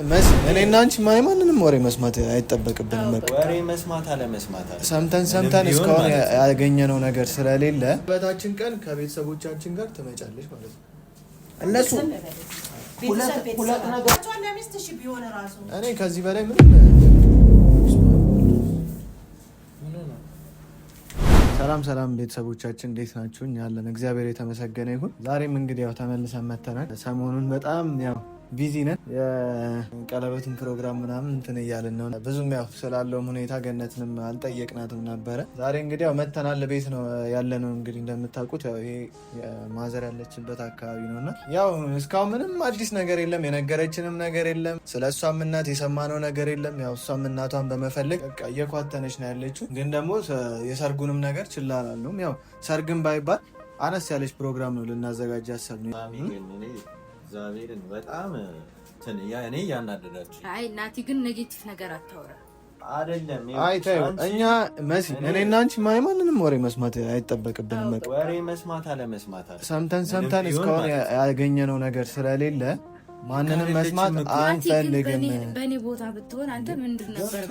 እኔና አንቺ ማንንም ወሬ መስማት አይጠበቅብንም። ወሬ መስማት አለመስማት ሰምተን እስካሁን ያገኘነው ነገር ስለሌለ በታችን ቀን ከቤተሰቦቻችን ጋር ትመጫለሽ ማለት ነው። እነሱ ሁለት ነገር እኔ ከዚህ በላይ ምንም ሰላም ቤተሰቦቻችን እንዴት ናችሁ? እኛ አለን እግዚአብሔር የተመሰገነ ይሁን። ዛሬም እንግዲህ ያው ተመልሰን መተናል። ሰሞኑን በጣም ያው ቢዚ ነን። የቀለበትን ፕሮግራም ምናምን እንትን እያልን ነው። ብዙም ያው ስላለውም ሁኔታ ገነትንም አልጠየቅናትም ነበረ። ዛሬ እንግዲህ ያው መተናል። ቤት ነው ያለ ነው እንግዲህ እንደምታውቁት ያው ይሄ ማዘር ያለችበት አካባቢ ነው እና ያው እስካሁን ምንም አዲስ ነገር የለም፣ የነገረችንም ነገር የለም። ስለ እሷም እናት የሰማነው ነገር የለም። ያው እሷም እናቷን በመፈለግ በቃ እየኳተነች ነው ያለችው። ግን ደግሞ የሰርጉንም ነገር ችላ አላልነውም። ያው ሰርግም ባይባል አነስ ያለች ፕሮግራም ነው ልናዘጋጅ ያሰብነው። ዛሬን በጣም እኔ ያናደዳችሁ። አይ ናቲ ግን ኔጌቲቭ ነገር አታወራ አይደለም። አይ ታዩ እኛ እኔና አንቺ ማንንም ወሬ መስማት አይጠበቅብንም። ወሬ መስማት አለመስማት ሰምተን እስካሁን ያገኘነው ነገር ስለሌለ ማንንም መስማት አንፈልግም። በእኔ ቦታ ብትሆን አንተ ምንድን ነበር?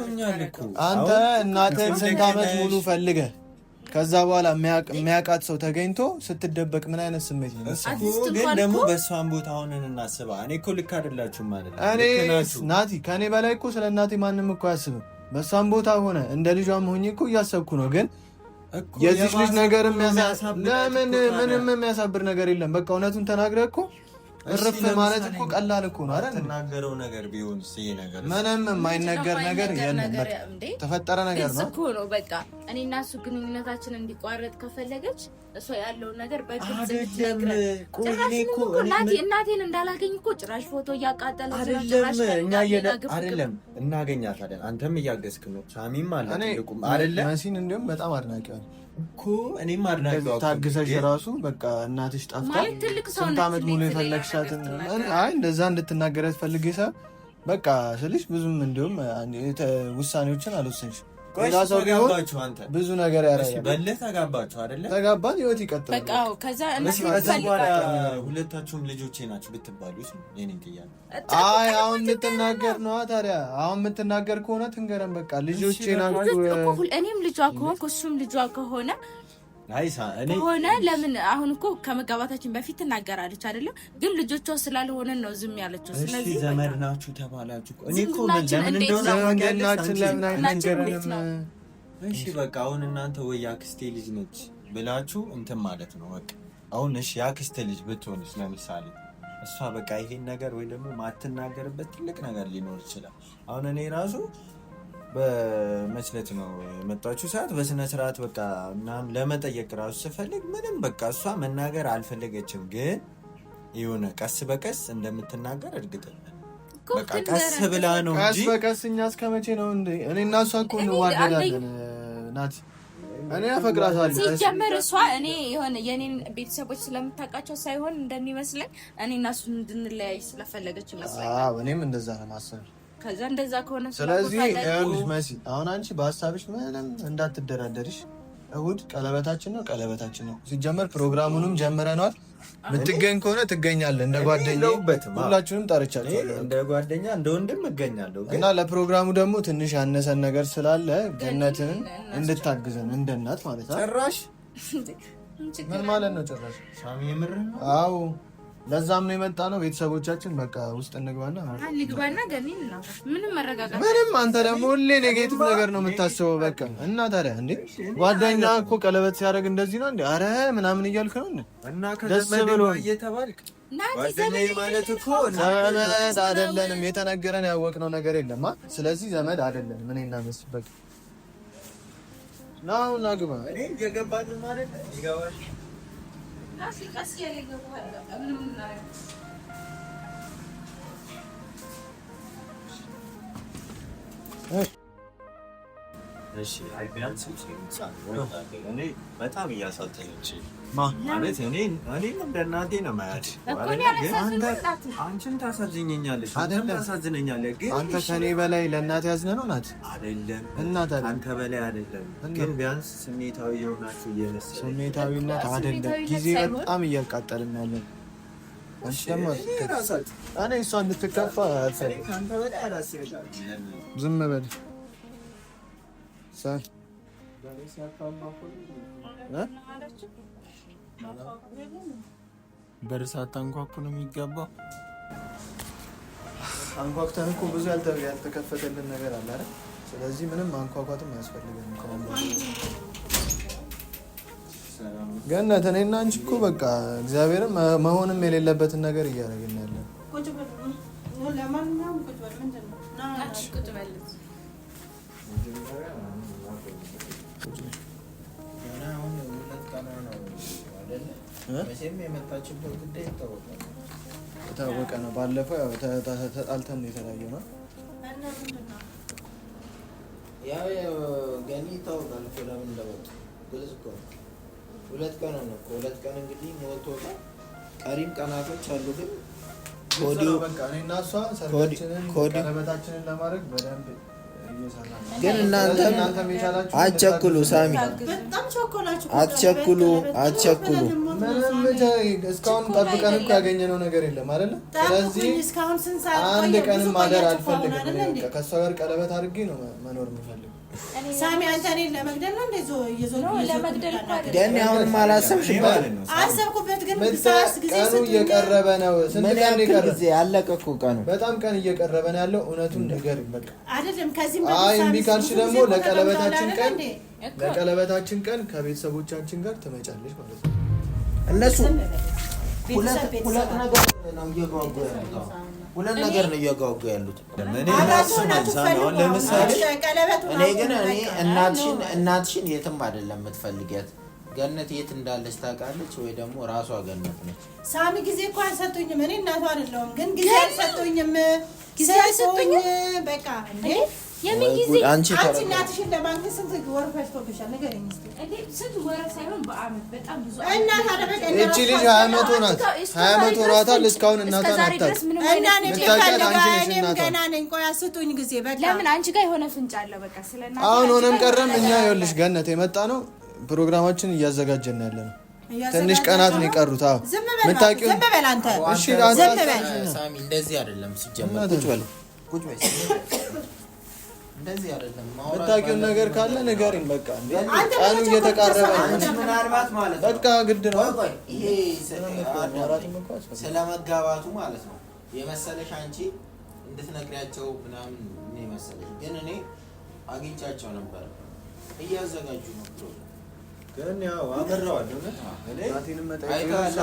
አንተ እናትህን ስንት ዓመት ሙሉ ፈልገህ ከዛ በኋላ የሚያውቃት ሰው ተገኝቶ ስትደበቅ ምን አይነት ስሜት ነው? ግን ደግሞ በእሷን ቦታ ሆነን እናስባ። እኔ እኮ ልክ አይደላችሁም ማለት ነው። እኔ ናቲ ከኔ በላይ እኮ ስለ እናቴ ማንም እኮ አያስብም። በእሷን ቦታ ሆነ እንደ ልጇም ሆኜ እኮ እያሰብኩ ነው። ግን የዚህ ልጅ ነገር ለምን ምንም የሚያሳብር ነገር የለም። በቃ እውነቱን ተናግረህ እኮ እርፍ ማለት እኮ ቀላል እኮ ነው አይደል? ተናገረው ነገር ቢሆን ይሄ ነገር ምንም የማይነገር ነገር የለም። በቃ ተፈጠረ ነገር ነው እኮ ነው። በቃ እኔና እሱ ግንኙነታችን እንዲቋረጥ ከፈለገች እሷ ያለውን ነገር በግልጽ እናቴን እንዳላገኝ እኮ ጭራሽ ፎቶ እያቃጠለች ነው። ጭራሽ አይደለም እናገኛታለን። አንተም እያገዝክ ነው። ሳሚም አለ አይደለም። መሲን እንዲሁም በጣም አድናቂዋ እኮ እኔም አድናቂዋ። ታግሰሽ ራሱ በቃ እናትሽ ጠፍታ ስንት ዓመት ሙሉ የፈለግሻትን አይ እንደዛ እንድትናገረት ፈልጌ በቃ ስልሽ ብዙም እንዲሁም ውሳኔዎችን አልወሰንሽም። ሌላ ሰው ቢሆን ብዙ ነገር ያደርጋል። በልህ ተጋባችሁ አይደለ? ተጋባን፣ ህይወት ይቀጥላል። በቃ ከዛ ሁለታችሁም ልጆቼ ናችሁ ብትባሉስ? የኔን ጥያቄ አይ አሁን የምትናገር ነው ታዲያ። አሁን የምትናገር ከሆነ ትንገረን። በቃ ልጆቼ ናችሁ። እኔም ልጇ ከሆንኩ እሱም ልጇ ከሆነ ለምን አሁን እኮ ከመጋባታችን በፊት ትናገራለች አይደለም? ግን ልጆቿ ስላልሆነ ነው ዝም ያለችው። ስለዚህ ዘመድ ናችሁ ተባላችሁ። እኔ እኮ ለምን እንደሆነ እሺ በቃ አሁን እናንተ ወይ ያክስቴ ልጅ ነች ብላችሁ እንትን ማለት ነው በቃ። አሁን እሺ ያክስቴ ልጅ ብትሆንስ ለምሳሌ እሷ በቃ ይሄን ነገር ወይ ደግሞ ማትናገርበት ትልቅ ነገር ሊኖር ይችላል። አሁን እኔ ራሱ በመስለት ነው የመጣችሁ ሰዓት በስነ ስርዓት በቃ ምናምን ለመጠየቅ ራሱ ስፈልግ ምንም በቃ እሷ መናገር አልፈለገችም። ግን የሆነ ቀስ በቀስ እንደምትናገር እርግጠኛ በቃ ቀስ ብላ ነው እንጂ ቀስ በቀስ እኛ እስከመቼ ነው እንዴ? እኔ እና እሷ እኮ እንዋደዳለን ናቲ። እኔ አፈቅራታለሁ ሲጀመር እሷ እኔ የሆነ የኔን ቤተሰቦች ስለምታውቃቸው ሳይሆን እንደሚመስለኝ እኔ እና እሱ እንድንለያይ ስለፈለገች ይመስለኛል። አዎ እኔም እንደዛ ነው ማሰብ። ከዛ እንደዛ ከሆነ ስለዚህ ይኸውልሽ መሲ አሁን አንቺ በሀሳብሽ ምንም እንዳትደራደርሽ። እሑድ ቀለበታችን ነው። ሲጀመር ፕሮግራሙንም ጀምረናል። ምትገኝ ከሆነ ትገኛለህ። እንደ ጓደኛ ሁላችሁንም ጠርቻለሁ። እንደ ጓደኛ እንደ ወንድም እገኛለሁ። እና ለፕሮግራሙ ደግሞ ትንሽ ያነሰን ነገር ስላለ ገነትን እንድታግዘን እንደ እናት ማለት ነው። ጭራሽ ምን ማለት ነው ጭራሽ? ሳሚ የምር ነው? አዎ ለዛም ነው የመጣ ነው። ቤተሰቦቻችን በቃ ውስጥ እንግባና ገኒን ነው ምንም መረጋጋት ምንም። አንተ ደግሞ ሁሌ ኔጌቲቭ ነገር ነው የምታስበው። በቃ እና ታዲያ እንዴ ጓደኛ እኮ ቀለበት ሲያደርግ እንደዚህ ነው እንዴ? አረ ምናምን እያልክ ነው እንዴ? እና ከዘመድ እየተባልክ ጓደኛዬ ማለት እኮ ዘመድ አይደለንም። የተነገረን ያወቅነው ነገር የለም። ስለዚህ ዘመድ አይደለንም። እኔና መሲ በቃ ናው ናግባ እኔ የገባኝ ማለት ይገባል። ቀስ ያለ ይገባል። ምንም እናረጋለን። እሺ አይቢያንስ እኔ በጣም እያሳዘነች ማለት እኔ እንደ እናቴ ነው ማለት አንቺን ታሳዝኘኛለሽ፣ ታሳዝነኛለህ። ግን አንተ ከኔ በላይ ለእናቴ ያዝነህ ነው ናት አይደለም? እናት አንተ በላይ አይደለም። ግን ቢያንስ ስሜታዊ የሆናችሁ እየመሰለኝ ስሜታዊነት አይደለም። ጊዜ በጣም እያቃጠልን ያለን እኔ እሷ እንድትከፋ ዝም በል በር ሳታንኳኩ ነው የሚገባው። አንኳኩተን እኮ ብዙ ያልተከፈተልን ነገር አለ አይደል? ስለዚህ ምንም አንኳኳትም አያስፈልገንም። ገነት እኔና አንቺ እኮ በቃ እግዚአብሔርን መሆንም የሌለበትን ነገር እያደረግን ያለን። የታወቀ ነው። ባለፈው ያው ተጣልተን የተለያየ ነው። ያው ገኒ ይታወቃል እኮ ለምን እንደመጣ ግልጽ እኮ ነው። 2 ቀን ነው እኮ 2 ቀን እንግዲህ ሞቶታ ቀሪም ቀናቶች አሉ። ግን ኮዲው በቃ እኔና እሷ ሰርጋችንን ቀለበታችንን ለማድረግ በደንብ ግን እናንተ አትቸኩሉ። ሳሚ በጣም ቸኮላችሁ። አትቸኩሉ። ምንም እስካሁን ጠብቀን እኮ ያገኘነው ነገር የለም አይደለ? ስለዚህ አንድ ቀንም ማደር አልፈልግም። ከእሷ ጋር ቀለበት አድርጌ ነው መኖር የምፈልገው። ሳሚ አንተ እኔን ለመግደል ነው እንደዚህ እየዞርኩ ለመግደል እኮ አይደለም። ገኒ አሁንም አላሰብሽበት? አሰብኩበት ግን ቀኑ እየቀረበ ነው። ስንት ቀን ይቀር? ጊዜ አለቀ እኮ ቀኑ። በጣም ቀን እየቀረበ ነው ያለው። እውነቱን ንገሪኝ በቃ። አይደለም ከዚህ እምቢ ካልሽ ደግሞ ለቀለበታችን ቀን ከቤተሰቦቻችን ጋር ትመጫለሽ ማለት ነው። እነሱ ሁለት ነገር ነው እየጓጉ ያሉት። ሁለት ነገር ነው እየጓጉ ያሉት። እኔ ግን እናትሽን የትም አይደለም የምትፈልጊያት። ገነት የት እንዳለች ታውቃለች ወይ ደግሞ ራሷ ገነት ነች። ሳሚ ጊዜ እኮ አልሰጡኝም። እኔ እናቷ አይደለሁም ግን ጊዜ አልሰጡኝም። በቃ እንዴ የምን ጊዜ አንቺ እናትሽን ለማግኘት ስንት ወር ፈጅቶብሻል? ንገረኝ እስኪ። እንዴ ስንት ወር ሳይሆን በአመት በጣም ብዙ። እና ታዲያ በቃ እቺ ልጅ 20 ዓመት ሆናት 20 ዓመት ሆኗታል። እስካሁን እናቷን አታውቅም። እኔም ገና ነኝ። ቆይ ስጡኝ ጊዜ በቃ። ለምን አንቺ ጋር የሆነ ፍንጭ አለ። በቃ ስለናት አሁን ሆነም ቀረም እኛ ይኸውልሽ ገነት የመጣ ነው ፕሮግራማችን እያዘጋጀን ያለ ነው። ትንሽ ቀናት ነው የቀሩት። አዎ የምታውቂው ዝም በል አንተ። እሺ ዝም በል ሳሚ። እንደዚህ አይደለም ሲጀመር። ቁጭ በል እንደዚህ አይደለም። የምታውቂውን ነገር ካለ ንገሪኝ በቃ። ቀኑ እየተቃረበ ነው። ምናልባት ማለት በቃ ግድ ነው። ይሄ ስለመጋባቱ ማለት ነው የመሰለሽ አንቺ እንድትነግሪያቸው ምናምን ነው የመሰለሽ። ግን እኔ አግኝቻቸው ነበር እያዘጋጁ ነው ፕሮግራም። ግን ያው አመራዋለሁ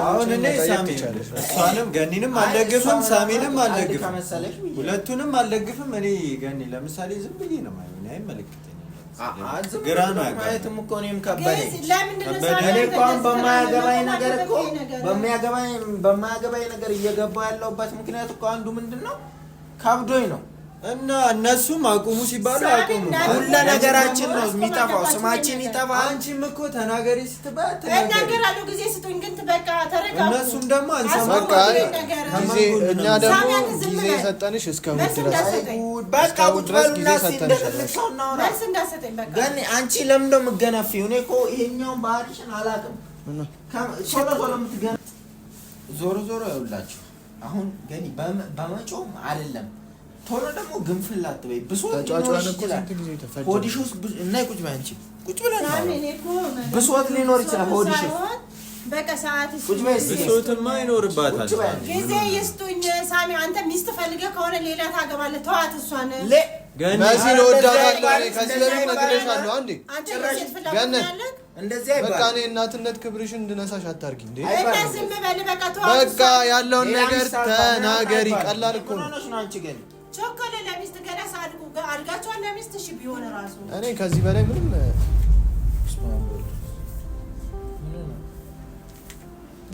አሁን እኔ እሷንም ገኒንም አልደግፍም ሳሚንም አልደግፍም ሁለቱንም አልደግፍም። እኔ ገኒ ለምሳሌ ዝም ብዬ ነው ማለት አይመለከተኝም። ግራ ነው ማየትም እኮ እኔም ከበደኝ። እኔ እኮ አሁን በማያገባኝ ነገር እየገባሁ ያለሁበት ምክንያት እኮ አንዱ ምንድን ነው ከብዶኝ ነው። እና እነሱም አቁሙ ሲባሉ አቁሙ። ሁሉ ነገራችን ነው የሚጠፋው፣ ስማችን ይጠፋል። አንቺም እኮ ተናገሪ ስትባል ተናገራለሁ። ጊዜ ስጡኝ ግን በቃ ተረጋጉ። እነሱም ደግሞ አልሰማም። ጊዜ እኛ ደግሞ ጊዜ ሰጠንሽ እስከ እሑድ ድረስ በቃ ቁጭ በሉና መልስ እንዳሰጠኝ በቃ። ግን አንቺ ለምን ነው የምትገነፊው? እኔ እኮ ይሄኛውን ባህሪሽን አላውቅም። ቶሎ የምትገነ ዞሮ ይኸውላችሁ አሁን ገኒ በመጮም አይደለም ቶሎ ደግሞ ግንፍል አትበይ። ብሶት ሆዲሽ ውስጥ እና ቁጭ በይ አንቺ ቁጭ ብለና ብሶት ሊኖር ይችላል ሆዲሽ በቃ ሰዓት ቁጭ በይ። ብሶትማ ይኖርባታል። ጊዜ ይስጡኝ። ሳሚ አንተ ሚስት ፈልገህ ከሆነ ሌላ ታገባለህ። ተዋት እሷን መሲል እወዳታለሁ። ከዚህ በፊት ነግሬሻለሁ። አንዴ ገነት እንደዚህ አይባል። በቃ እኔ እናትነት ክብርሽን እንድነሳሽ አታርጊ እንዴ። ዝም በል በቃ ተዋት። በቃ ያለውን ነገር ተናገሪ። ቀላል እኮ ነው። አንቺ ግን ቾኮሌ ለሚስት ገና ሳድጉ አድጋቸዋል። ለሚስት እሺ ቢሆን ራሱ እኔ ከዚህ በላይ ምንም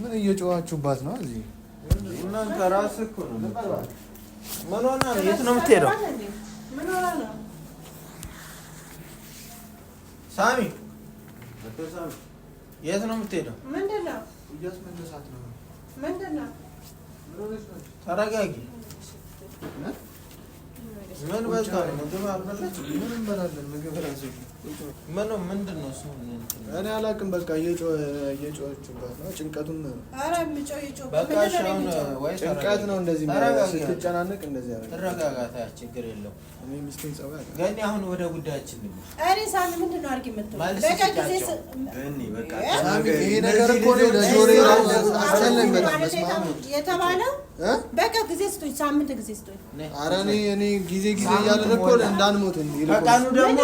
ምን እየጮኻችሁባት ነው? እዚህ እናንተ ራስህ እኮ ነው። ምን ሆና ነው? የት ነው የምትሄደው? ምን ሆና ነው? ሳሚ የት ነው የምትሄደው? ምንድን ነው? እያስመለሳት ነው። ምንድን ነው? ተረጋጊ። ምን በልቷል? ምግብ አልበላችም? ምን እንበላለን? ምግብ ራሱ ምንድን ነው እሱ? እኔ አላውቅም። በቃ እየጮኸችባት ነው። ጭንቀቱም ኧረ የምጮህ ይጮህ በቃ እሺ፣ አሁን ወይ ጭንቀት ነው እንደዚህ ስትጨናነቅ እንደዚህ ያደርጋል። ተረጋጋታ፣ ችግር የለውም። እኔ ሚስቴን ጸባይ ገኒ፣ አሁን ወደ ጉዳያችን ነው። እኔ ሳሚ ምንድን ነው አድርጊ የምትለው? በቃ ጊዜ ገኒ በቃ ይሄ ነገር እኮ ነው ለጆሮዬ አስጨነቀኝ በጣም የተባለው። በቃ ጊዜ ስጡኝ፣ ሳምንት ጊዜ ስጡኝ። ኧረ እኔ ጊዜ እያልን እኮ እንዳንሞት ከቀኑ ደግሞ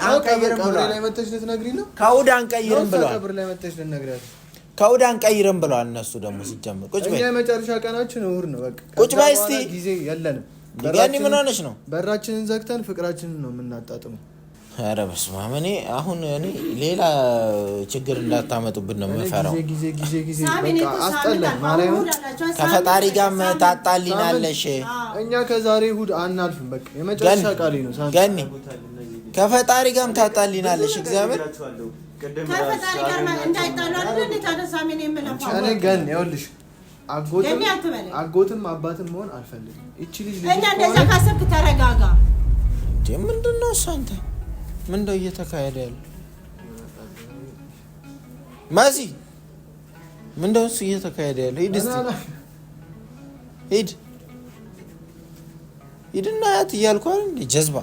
አንቀይርም ብሏል። ላይ መተሽ ልትነግሪኝ ነው? ከእሑድ አንቀይርም ብሏል። ቀብር ላይ መተሽ ልትነግሪያት ከእሑድ አንቀይርም ብለዋል እነሱ ደግሞ ሲጀምር። ቁጭ በይ፣ እኛ የመጨረሻ ቀናችን እሑድ ነው። በቃ ቁጭ በይ እስቲ። ጊዜ የለንም። ገኒ ምን ሆነች ነው? በራችንን ዘግተን ፍቅራችንን ነው የምናጣጥመው። ኧረ በስመ አብ። እኔ ሌላ ችግር እንዳታመጡብን ነው የምፈራው። ጊዜ በቃ አስጠላኝ። ማርያምን ከፈጣሪ ጋርም ታጣሊናለሽ። እኛ ከዛሬ እሑድ አናልፍም። በቃ የመጨረሻ ቃሌ ነው። ገኒ ከፈጣሪ ጋርም ታጣሊናለሽ። እግዚአብሔር ከፈጣሪ ጋር እንዳይጣሉ አይደል? እንዴ ታዲያ ሳሚ ነው የምለፋው። እኔ ገን ይኸውልሽ አጎትም አባትም መሆን አልፈልግም። እቺ ልጅ እና እንደዛ ካሰብክ ተረጋጋ። ምንድን ነው እሱ? አንተ ምንድን ነው እየተካሄደ ያለው? ማዚ ምንድን ነው እሱ እየተካሄደ ያለው? ሂድ እስኪ ሂድና ያት እያልኩ አይደል እንዴ? ጀዝባ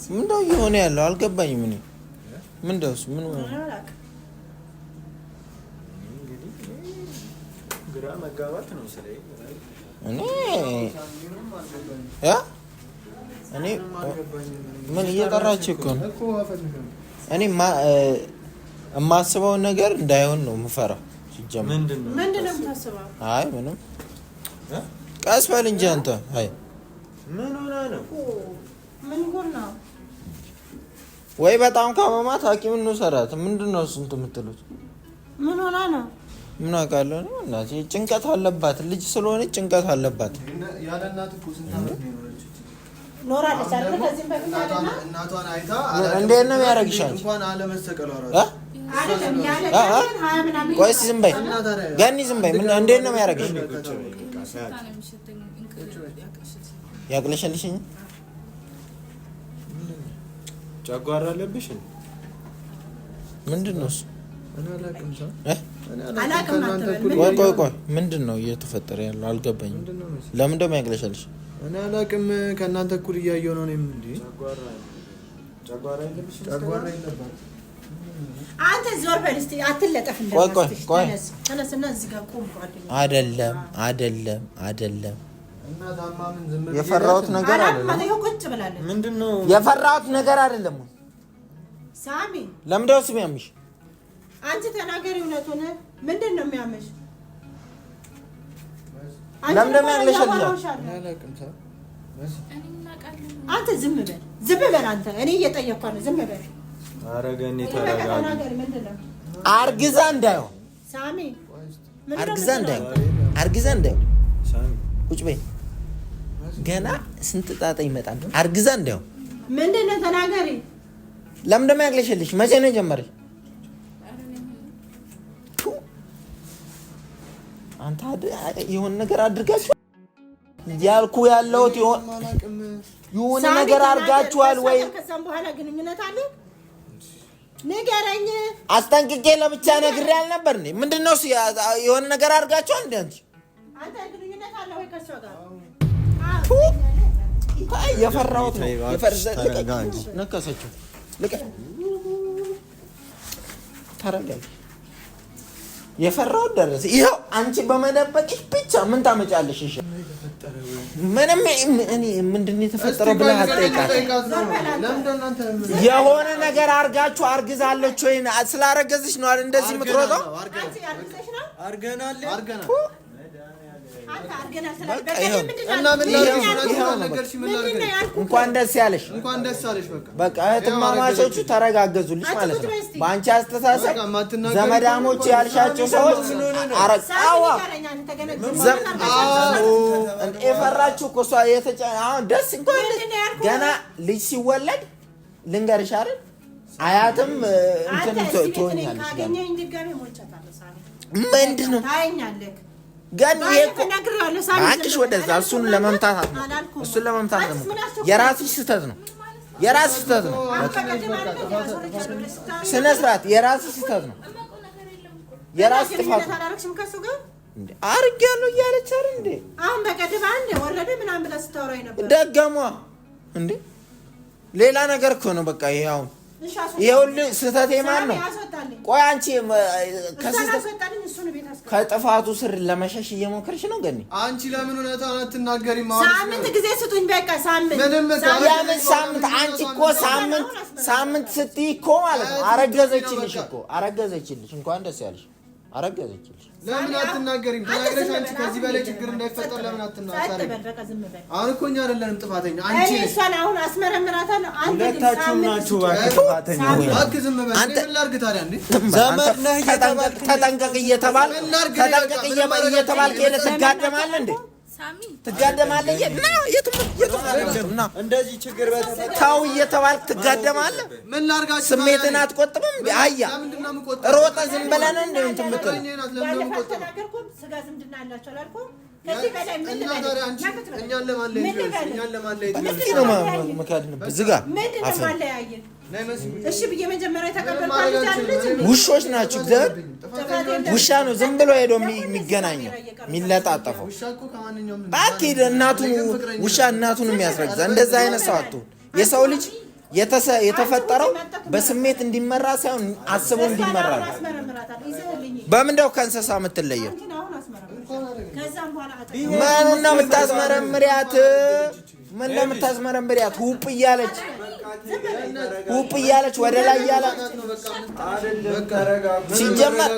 ምንድን ነው እየሆነ ያለው? አልገባኝም። እኔ ምንድን ነው እሱ? ምን ግራ መጋባት ነው ስለይ እኔ ምን እየጠራችሁ እኮ ነው? እኔ የማስበውን ነገር እንዳይሆን ነው የምፈራው። ሲጀምር ምንድን ነው የምታስበው? አይ ምንም፣ ቀስ በል እንጂ አንተ። አይ ምን ሆነ ነው? ምን ጉር ነው? ወይ በጣም ካመማት ሐኪም እንውሰዳት። ምንድን ነው እሱ እንትን የምትሉት? ምን ሆነ ነው? ምን አውቃለሁ ነው። እናቴ ጭንቀት አለባት፣ ልጅ ስለሆነች ጭንቀት አለባት። ያለ እናት እኮ ስንት ዓመት ነው የኖረችው? ኖራለች አይደል? ከዚህም በፊት አይደል? እናቷን አይታ እንዴት ነው ያደርግሽ? እንኳን አለመሰቀሏ ራሱ አይደለም ያለ ሀያ ምናምን። ቆይ እስኪ ዝም በይ ገኒ፣ ዝም በይ። ምን እንዴት ነው ያደርግሽ? ያቅለሽልሽኝ ጨጓራ አለብሽ? ምንድን ነው እሱ? ቆይ ምንድን ነው እየተፈጠረ ያለው? አልገባኝም። ለምን ደግሞ ያቅለሻልሽ? እኔ አላውቅም። ከእናንተ እኩል እያየሁ ነው። እኔም እንዴ ጨጓራ የለብሽ? ጨጓራ የለባት። አንተ ዞር በል እስኪ፣ አትለጠፍ። ቆይ ተነስና እዚህ ጋር ቆም። ጓደኛ አይደለም እና ታማምን ዝም ብዬ የፈራሁት ነገር አይደለም። ቁጭ ብላለች። ምንድነው የፈራሁት ነገር አይደለም። ሳሚ ለምንድን ነው የሚያምሽ? አንቺ ተናገሪ እውነቱን። ምንድን ነው የሚያምሽ? ለምን ደግሞ ያለሻል? አንተ ዝም በል አንተ። እኔ እየጠየኳ ነው። ዝም በል። ኧረ ገኒ ተረጋጊ። አርግዛ እንዳይሆን ሳሚ፣ አርግዛ እንዳይሆን ቁጭ በይ። ገና ስንት ጣጣ ይመጣል። አርግዛ እንዳይሆን ምንድን ነው? ተናገሪ። ለምን ደግሞ ያቅለሽልሽ? መቼ ነው የጀመረሽ? አንተ የሆነ ነገር አድርጋችሁ ያልኩ ያለሁት የሆነ ነገር አድርጋችኋል ወይ? ከዛም በኋላ ግንኙነት አለ? ንገረኝ። አስጠንቅቄ ለብቻ ነግሬ አልነበር እንዴ? ምንድነው እሱ? የሆነ ነገር አድርጋችኋል እንዴ? አንተ ግንኙነት አለ ወይ ከሷ ጋር? የፈራሁት ነው። ነከሰችው። ተረጋጊ። የፈራሁት ደረሰ። ይኸው አንቺ በመደበቅሽ ብቻ ምን ታመጫለሽ? እሺ ምንም እኔ ምንድነው የተፈጠረው ብለህ አትጠይቃት። የሆነ ነገር አርጋችሁ አርግዛለች ወይ? ስላረገዝሽ ነው አይደል እንደዚህ የምትሮጠው? አርገናል። እንኳን ደስ ያለሽ። በቃ እህትማማቾቹ ተረጋገዙልሽ ማለት ነው። በአንቺ አስተሳሰብ ዘመዳሞች ያልሻቸው ሰዎች የፈራችሁ እኮ እሷ አሁን ደስ እንኳን ገና ልጅ ሲወለድ ልንገርሽ አይደል አያትም እንትን ትሆኛለሽ። ምንድን ነው ግን ይሄ አንቺሽ ወደዛ እሱን ለመምታት ነው የራስሽ ስህተት ነው ስነ ስርዓት የራስሽ ስህተት ነው የራስሽ ጥፋት አርጋለሁ እያለች አይደል እንዴ አሁን በቀደም አንዴ ወረደ ምናምን ብለህ ስታወራኝ ነበር ደገሟ እንዴ ሌላ ነገር እኮ ነው በቃ ይሄ አሁን ይኸውልህ ስህተቴ ማን ነው ቆይ አንቺ ከጥፋቱ ስር ለመሸሽ እየሞከርሽ ነው ገኒ አንቺ ለምን እውነታውን አትናገሪም ሳምንት ጊዜ ስጡኝ በቃ ሳምንት አንቺ እኮ ሳምንት ስትይ እኮ ማለት ነው አረገዘችልሽ እንኳን ደስ ያለሽ አረገዘችልሽ ለምን አትናገሪም ተናግረሽ አንቺ ከዚህ በላይ ችግር እንዳይፈጠር ለምን አትናገሪም አሁን እኮ እኛ አይደለንም ጥፋተኛ አንቺ እሷን አሁን አስመረምራታለሁ አንተ ሁለታችሁ ናችሁ ጥፋተኛ አክዝም በል አንተ ምን ላድርግ ታዲያ እንዴ ዘመድ ነህ ተጠንቀቅ እየተባልክ ሄደህ ትጋደማለህ እንዴ ትጋደማለህ እና የቱም እንደዚህ ችግር በተፈጠረ ታው እየተባልክ ትጋደማለህ ምን ላድርጋችሁ ስሜትን አትቆጥብም እንዴ አያ ሮጠ ዝም ብለህ ነው እንዴ እንትን የምትለው ስጋ ዝምድና አላቸው አላልኩም ከዚህ በላይ ምን እኛን ለማለየት ዝጋ እሺ ብዬ መጀመሪያ የተቀበልኩት ውሾች ናችሁ ዘር ውሻ ነው ዝም ብሎ ሄዶ የሚገናኘው የሚለጣጠፈው ባኪ ውሻ እናቱን የሚያስረግዛ እንደዛ አይነት ሰው አትሁን የሰው ልጅ የተፈጠረው በስሜት እንዲመራ ሳይሆን አስቦ እንዲመራ ነው በምንድነው ከእንስሳ የምትለየው ማኑን ነው የምታስመረምሪያት ምን ለምታስመረምሪያት ሁፕ እያለች ወደ ላይ እያላት ሲጀመር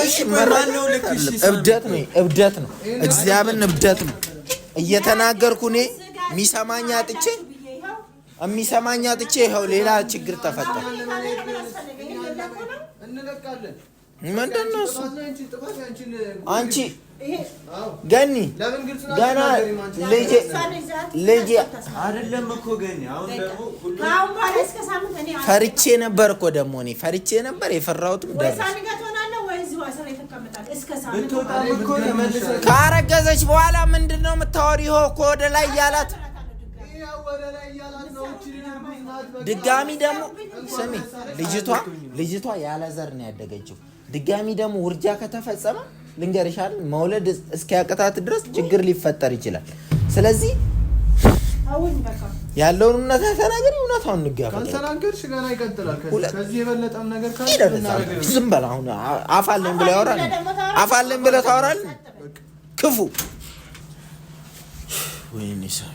እሺ እብደት ነው እግዚአብሔርን እብደት ነው እየተናገርኩ እኔ የሚሰማኝ አጥቼ ይኸው ሌላ ችግር ተፈጠረ ምንድነው እሱ አንቺ ገኒ ገና ልጄ አይደለም እኮ ገኒ አሁን ደግሞ ፈርቼ ነበር እኮ ደግሞ እኔ ፈርቼ ነበር የፈራሁትም ደረሰ ካረገዘች በኋላ ምንድነው የምታወሪው እኮ ወደ ላይ ያላት ድጋሚ ደግሞ ስሚ ልጅቷ ያለ ዘር ነው ያደገችው ድጋሚ ደግሞ ውርጃ ከተፈጸመ ልንገርሻል መውለድ እስኪያቀታት ድረስ ችግር ሊፈጠር ይችላል ስለዚህ ያለውን እውነታ ተናገሪ እውነታውን ንጋፋ ካልተናገርሽ ገና ይቀጥላል ከዚህ የበለጠም ነገር ካለ ዝም በል አሁን አፋለን ብለ ያወራል አፋለን ብለ ታወራል ክፉ ወይኔ ሰው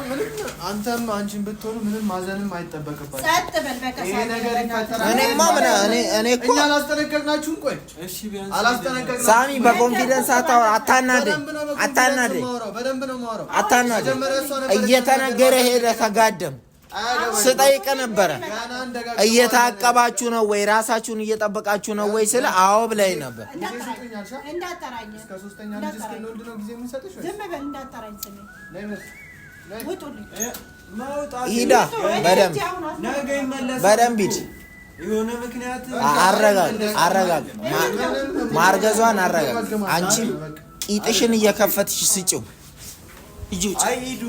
ምንም አንተም አንቺን ብትሆኑ ምንም ማዘንም አይጠበቅባችሁ ሰጥ በል በቃ ይሄ ነገር ይፈጠራል እኔ እኮ እኛ አላስጠነቀቅናችሁ ቆይ እሺ ቢያንስ አላስጠነቀቅናችሁ ሳሚ በኮንፊደንስ አታናደኝ በደንብ ነው የማወራው አታናደኝ እየተነገረ ሄደ ተጋደም ስጠይቅ ነበረ እየታቀባችሁ ነው ወይ ራሳችሁን እየጠበቃችሁ ነው ወይ ስለ አዎ ብለኝ ነበር እንዳጠራኝ እስከ ሶስተኛ ልጅ እስክንወልድ ነው ጊዜ የምንሰጥሽ ወይ ዝም በል እንዳጠራኝ ስሜ ሂዳ በደንብ ሂድ የሆነ ምክንያት አረጋግ ማርገዟን አረጋግ አንቺ ቂጥሽን እየከፈትሽ ስጪው አይዱ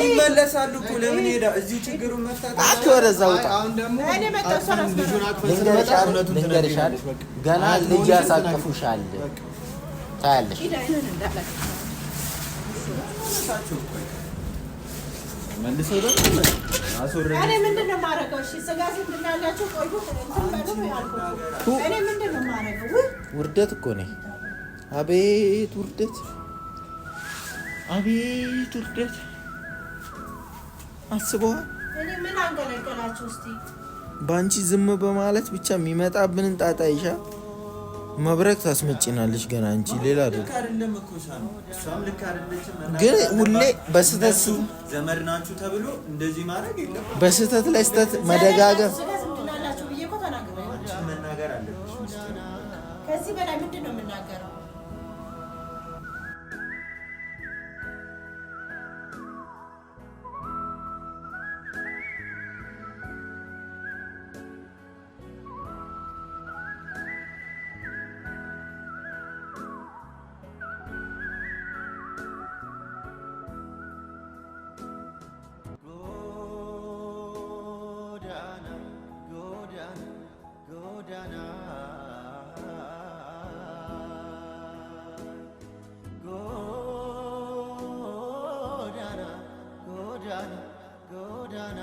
ይመለሳሉ እኮ ለምን ሄዳ እዚሁ ችግሩን መፍታት ወደዛ ውጣ አሁን ደግሞ እኔ መጣሁ ልንገርሻል ገና ልጅ ያሳቅፉሻል ታያለሽ መልሰው ደግሞ እኔ ምንድነው የማደርገው እሺ ስጋ ዝምድና ያላችሁ ቆዩ እንትን በሉ ያልኩት እኔ ምንድነው የማደርገው ውርደት እኮ ነው አቤት ውርደት አስበዋል እኔ ምን አንገለገላችሁ እስቲ ባንቺ ዝም በማለት ብቻ የሚመጣብንን ጣጣ ይሻ መብረቅ ታስመጭናለሽ ገና አንቺ ሌላ አይደለም እኮ እሷም ልክ አይደለችም ግን ሁሌ በስተት ዘመድ ናችሁ ተብሎ እንደዚህ ማድረግ የለም በስተት ላይ ስተት መደጋገም ስለዝምድናላችሁ ብዬ እኮ ተናግሬያለሁ መናገር አለብሽ ከዚህ በላይ ምንድነው የምናገረው ጎዳና